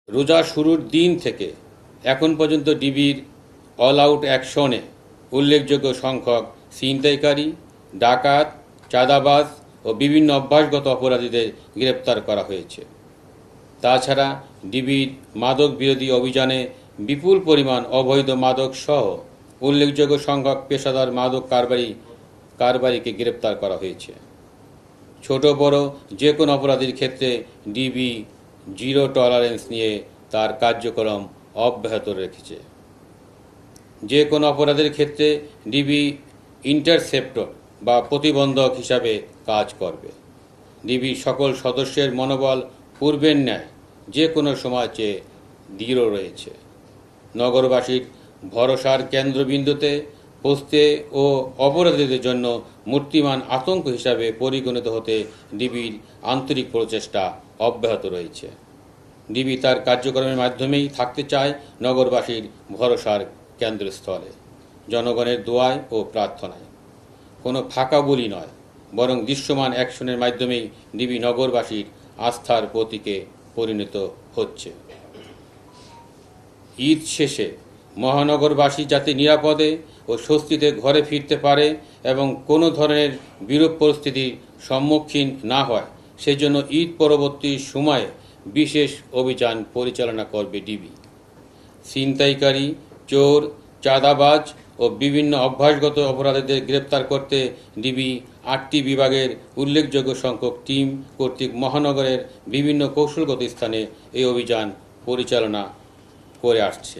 রোজা শুরুর দিন থেকে এখন পর্যন্ত ডিবির অল আউট অ্যাকশনে উল্লেখযোগ্য সংখ্যক ছিনতাইকারী, ডাকাত, চাঁদাবাজ ও বিভিন্ন অভ্যাসগত অপরাধীদের গ্রেপ্তার করা হয়েছে। তাছাড়া ডিবির মাদক বিরোধী অভিযানে বিপুল পরিমাণ অবৈধ মাদক সহ উল্লেখযোগ্য সংখ্যক পেশাদার মাদক কারবারিকে গ্রেপ্তার করা হয়েছে। ছোট বড় যে কোনো অপরাধীর ক্ষেত্রে ডিবি জিরো টলারেন্স নিয়ে তার কার্যক্রম অব্যাহত রেখেছে। যে কোনো অপরাধের ক্ষেত্রে ডিবি ইন্টারসেপ্টর বা প্রতিবন্ধক হিসাবে কাজ করবে। ডিবি সকল সদস্যের মনোবল পূর্বের ন্যায় যে কোনো সময় চেয়ে দৃঢ় রয়েছে। নগরবাসীর ভরসার কেন্দ্রবিন্দুতে পৌঁছতে ও অপরাধীদের জন্য মূর্তিমান আতঙ্ক হিসাবে পরিগণিত হতে ডিবির আন্তরিক প্রচেষ্টা অব্যাহত রয়েছে। ডিবি তার কার্যক্রমের মাধ্যমেই থাকতে চায় নগরবাসীর ভরসার কেন্দ্রস্থলে, জনগণের দোয়ায় ও প্রার্থনায়। কোনো ফাঁকা বলি নয়, বরং দৃশ্যমান অ্যাকশনের মাধ্যমেই ডিবি নগরবাসীর আস্থার প্রতীকে পরিণত হচ্ছে। ঈদ শেষে মহানগরবাসী যাতে নিরাপদে ও স্বস্তিতে ঘরে ফিরতে পারে এবং কোনো ধরনের বিরূপ পরিস্থিতির সম্মুখীন না হয়, সেজন্য ঈদ পরবর্তী সময়ে বিশেষ অভিযান পরিচালনা করবে ডিবি। ছিনতাইকারী, চোর, চাঁদাবাজ ও বিভিন্ন অভ্যাসগত অপরাধীদের গ্রেপ্তার করতে ডিবি 8টি বিভাগের উল্লেখযোগ্য সংখ্যক টিম কর্তৃক মহানগরের বিভিন্ন কৌশলগত স্থানে এই অভিযান পরিচালনা করে আসছে।